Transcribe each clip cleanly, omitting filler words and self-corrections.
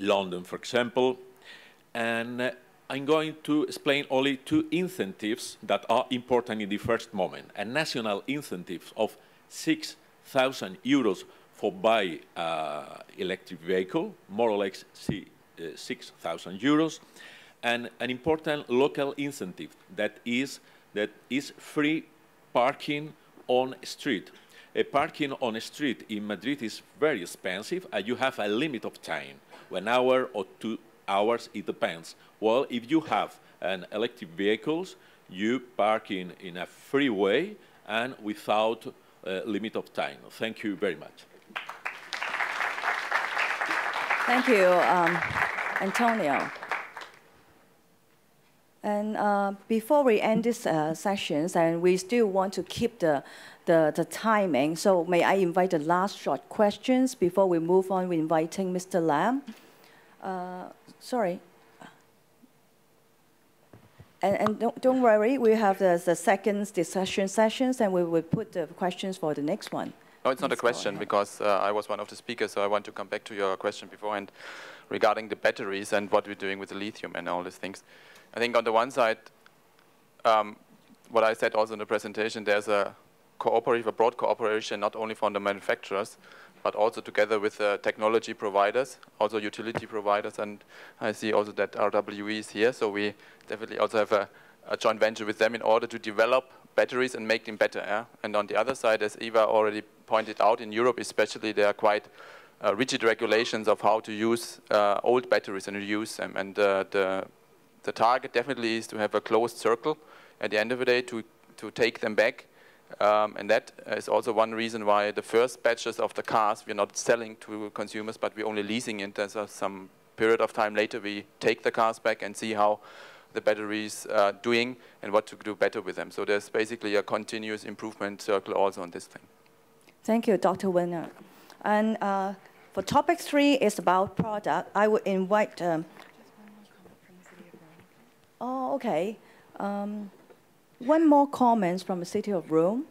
London, for example. And I'm going to explain only two incentives that are important in the first moment. A national incentive of 6,000 euros for buy electric vehicle, more or less 6,000 euros, and an important local incentive that is free parking on street. Parking on a street in Madrid is very expensive, and you have a limit of time, 1 hour or 2 hours, it depends. Well, if you have an electric vehicles, you park in a free way and without limit of time. Thank you very much. Thank you, Antonio. And before we end this sessions, and we still want to keep the timing, so may I invite the last short questions before we move on with inviting Mr. Lam. Sorry. And don't worry, we have the second discussion sessions, and we will put the questions for the next one. No, it's not a question, because I was one of the speakers, so I want to come back to your question beforehand regarding the batteries and what we're doing with the lithium and all these things. I think on the one side, what I said also in the presentation, there's a broad cooperation, not only from the manufacturers, but also together with technology providers, also utility providers, and I see also that RWE is here, so we definitely also have a joint venture with them in order to develop batteries and make them better. Yeah? And on the other side, as Eva already pointed out, in Europe especially, there are quite rigid regulations of how to use old batteries and reuse them, and the target definitely is to have a closed circle at the end of the day to take them back. And that is also one reason why the first batches of the cars we're not selling to consumers, but we're only leasing it. There's some period of time later we take the cars back and see how the batteries are doing and what to do better with them. So there's basically a continuous improvement circle also on this thing. Thank you, Dr. Weidner. And for topic 3 is about product. I would invite... Oh, okay. One more comment from the City of Rome.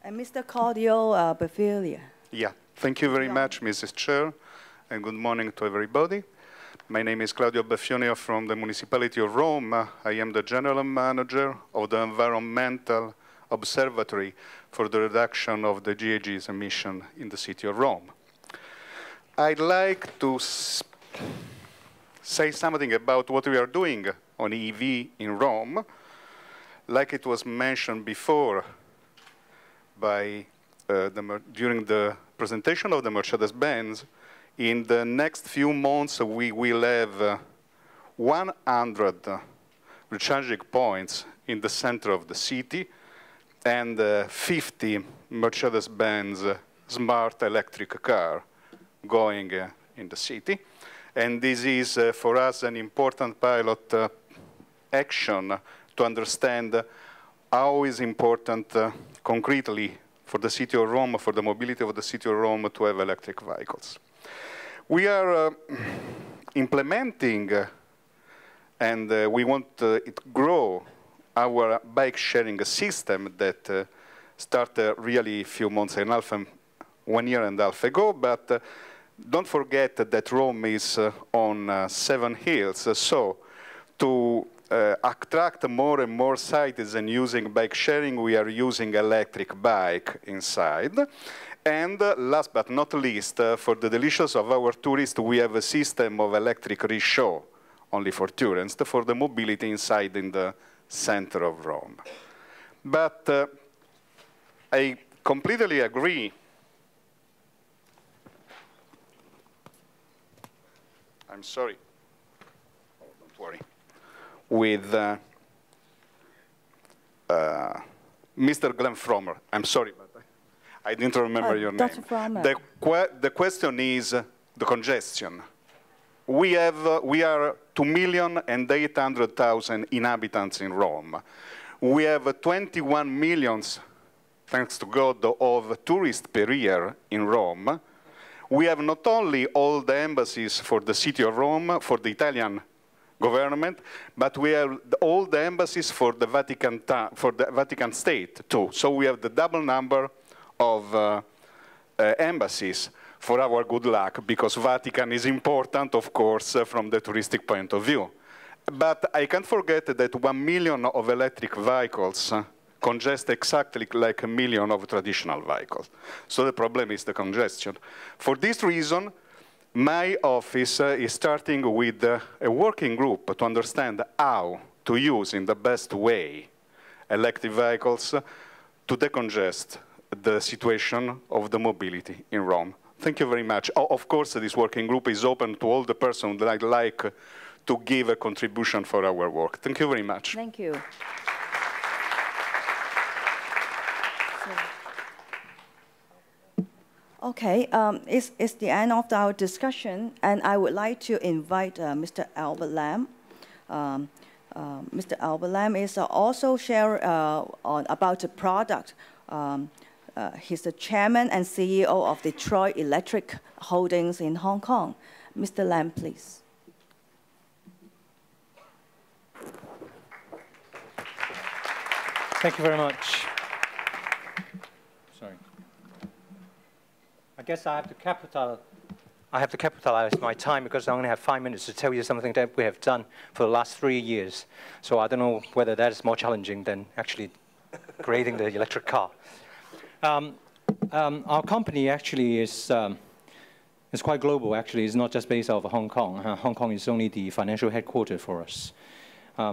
And Mr. Claudio Baffilia. Yeah, thank you very much, Mrs. Chair, and good morning to everybody. My name is Claudio Baffioni from the Municipality of Rome. I am the General Manager of the Environmental Observatory for the reduction of the GHGs emission in the City of Rome. I'd like to say something about what we are doing on EV in Rome. Like it was mentioned before by during the presentation of the Mercedes-Benz, in the next few months we will have 100 recharging points in the center of the city and 50 Mercedes-Benz smart electric car going in the city. And this is for us an important pilot action to understand how is important concretely for the City of Rome, for the mobility of the City of Rome to have electric vehicles. We are implementing and we want it to grow our bike sharing system that started really a few months and a half, 1 year and a half ago, but don't forget that Rome is on 7 hills, so to attract more and more citizens using bike sharing, we are using electric bike inside. And last but not least, for the delicious of our tourists, we have a system of electric rickshaw, only for tourists, for the mobility inside in the center of Rome. But I completely agree. I'm sorry. Oh, don't worry. With Mr. Glenn Frommer. I'm sorry, but I didn't remember your name. The question is the congestion. We are 2,800,000 inhabitants in Rome. We have 21 million, thanks to God, of tourists per year in Rome. We have not only all the embassies for the City of Rome, for the Italian government, but we have all the embassies for the Vatican State too. So we have the double number of embassies for our good luck, because Vatican is important, of course, from the touristic point of view. But I can't forget that 1 million of electric vehicles congest exactly like 1 million of traditional vehicles. So the problem is the congestion. For this reason, my office is starting with a working group to understand how to use in the best way electric vehicles to decongest the situation of the mobility in Rome. Thank you very much. Of course, this working group is open to all the persons that I'd like to give a contribution for our work. Thank you very much. Thank you. Okay, it's the end of our discussion, and I would like to invite Mr. Albert Lam. Mr. Albert Lam is also share about the product. He's the chairman and CEO of Detroit Electric Holdings in Hong Kong. Mr. Lam, please. Thank you very much. Sorry. I guess I have to capitalize my time because I only have 5 minutes to tell you something that we have done for the last 3 years. So I don't know whether that is more challenging than actually creating the electric car. Our company actually is quite global. Actually, it's not just based out of Hong Kong. Hong Kong is only the financial headquarters for us.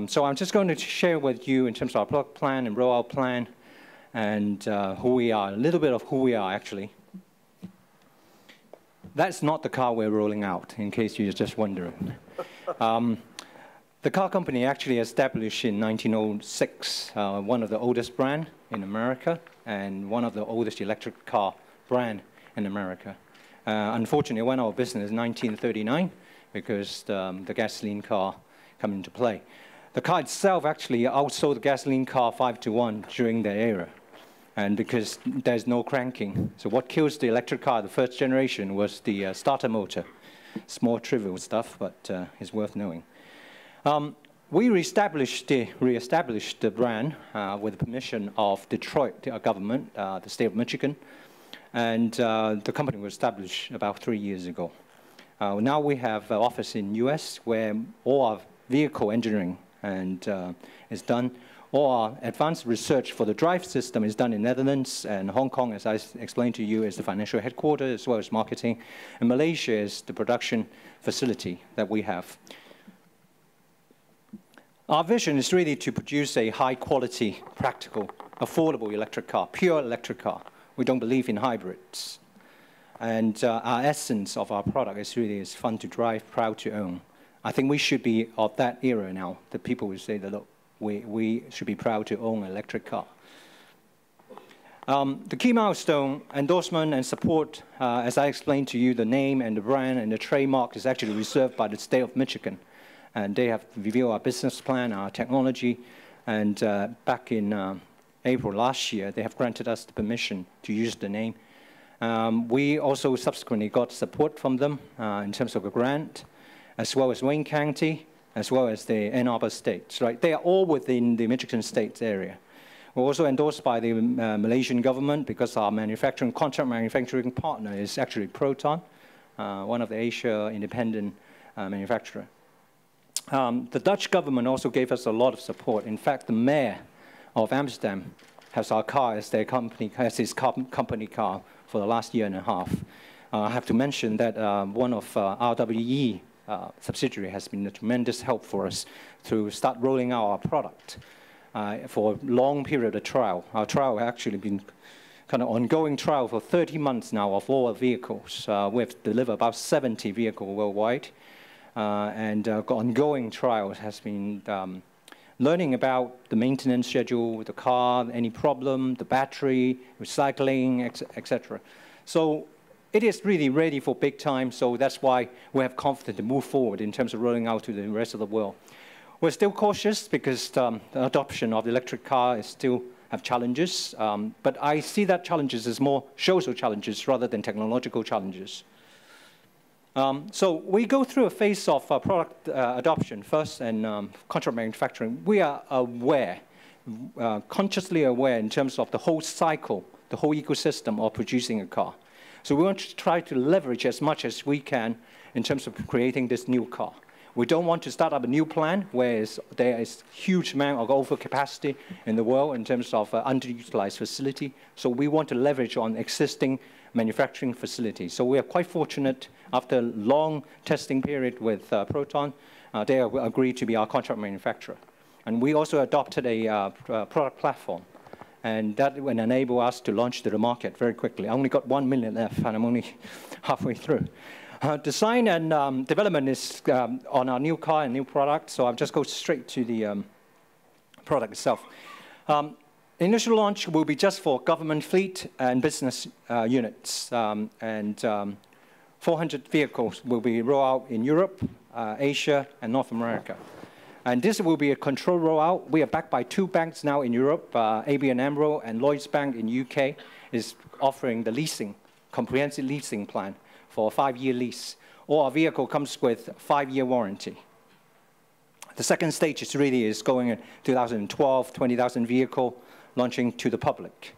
So I'm just going to share with you in terms of our product plan and rollout plan and who we are, a little bit of who we are actually. That's not the car we're rolling out, in case you're just wondering. The car company actually established in 1906, one of the oldest brand in America and one of the oldest electric car brand in America. Unfortunately, it went out of business in 1939 because the gasoline car came into play. The car itself actually outsold the gasoline car 5-1 during that era, and because there's no cranking. So what kills the electric car, the first generation, was the starter motor. Small trivial stuff, but it's worth knowing. We reestablished the brand with the permission of Detroit government, the state of Michigan, and the company was established about 3 years ago. Now we have an office in US where all our vehicle engineering is done. All our advanced research for the drive system is done in Netherlands, and Hong Kong, as I explained to you, is the financial headquarters as well as marketing, and Malaysia is the production facility that we have. Our vision is really to produce a high-quality, practical, affordable electric car, pure electric car. We don't believe in hybrids. And our essence of our product is really fun to drive, proud to own. I think we should be of that era now, that people will say that, look, we should be proud to own an electric car. The key milestone, endorsement and support, as I explained to you, the name and the brand and the trademark is actually reserved by the state of Michigan. And they have reviewed our business plan, our technology, and back in April last year, they have granted us the permission to use the name. We also subsequently got support from them in terms of a grant, as well as Wayne County, as well as the Ann Arbor states. Right? They are all within the Michigan State area. We're also endorsed by the Malaysian government because our contract manufacturing partner is actually Proton, one of the Asia independent manufacturer. The Dutch government also gave us a lot of support. In fact, the mayor of Amsterdam has our car as their company, as his company car for the last year and a half. I have to mention that one of RWE subsidiary has been a tremendous help for us to start rolling out our product for a long period of trial. Our trial has actually been kind of ongoing trial for 30 months now of all our vehicles. We've delivered about 70 vehicles worldwide. And ongoing trials has been learning about the maintenance schedule, the car, any problem, the battery, recycling, etc. So it is really ready for big time, so that's why we have confidence to move forward in terms of rolling out to the rest of the world. We're still cautious because the adoption of the electric car is still have challenges, but I see that challenges as more social challenges rather than technological challenges. So we go through a phase of product adoption first and contract manufacturing. We are aware, consciously aware in terms of the whole cycle, the whole ecosystem of producing a car. So we want to try to leverage as much as we can in terms of creating this new car. We don't want to start up a new plant where there is huge amount of overcapacity in the world in terms of underutilized facility. So we want to leverage on existing manufacturing facilities. So we are quite fortunate after a long testing period with Proton, they have agreed to be our contract manufacturer. And we also adopted a product platform. And that will enable us to launch to the market very quickly. I only got 1 minute left, and I'm only halfway through. Design and development is on our new car and new product, so I'll just go straight to the product itself. Initial launch will be just for government fleet and business units, and 400 vehicles will be rolled out in Europe, Asia, and North America. And this will be a controlled rollout. We are backed by 2 banks now in Europe, ABN AMRO and Lloyds Bank in UK is offering the leasing, comprehensive leasing plan for a 5-year lease. All our vehicle comes with 5-year warranty. The second stage is going in 2012, 20,000 vehicle launching to the public.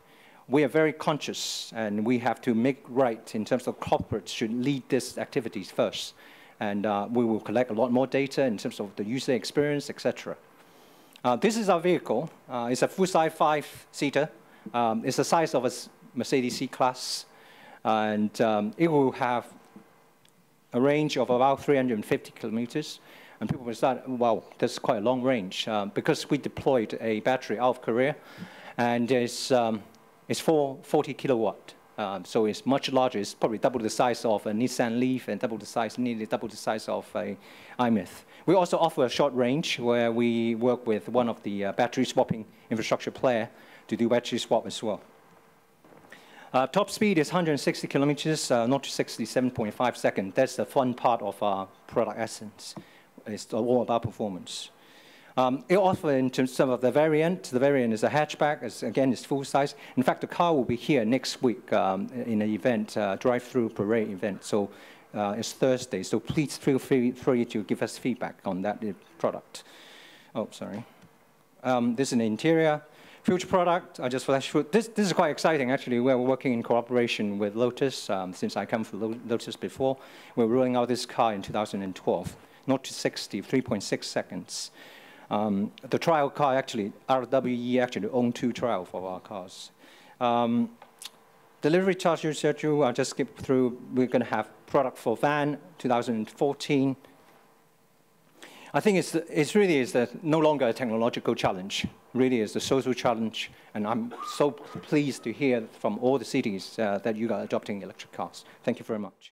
We are very conscious, and we have to make right in terms of corporates should lead these activities first. And we will collect a lot more data in terms of the user experience, etc. This is our vehicle. It's a full-size 5-seater. It's the size of a Mercedes C-Class. And it will have a range of about 350 kilometers. And people will start, wow, that's quite a long range. Because we deployed a battery out of Korea, and it's 40 kilowatt. So it's much larger. It's probably double the size of a Nissan Leaf and nearly double the size of a iMyth. We also offer a short range where we work with one of the battery swapping infrastructure player to do battery swap as well. Top speed is 160 kilometers, 0 to 60, 7.5 seconds. That's the fun part of our product essence. It's all about performance. It offers in terms of the variant. The variant is a hatchback. Again, it's full size. In fact, the car will be here next week in an event, drive-through parade event. So it's Thursday. So please feel free to give us feedback on that product. Oh, sorry. This is an interior. Future product, I just flashed through. This is quite exciting, actually. We're working in cooperation with Lotus. Since I come from Lotus before, we're rolling out this car in 2012. 0 to 60, 3.6 seconds. The trial car, actually, RWE actually own 2 trials for our cars. Delivery charge schedule, I'll just skip through. We're going to have product for van, 2014. I think it's really no longer a technological challenge. Really is a social challenge, and I'm so pleased to hear from all the cities that you are adopting electric cars. Thank you very much.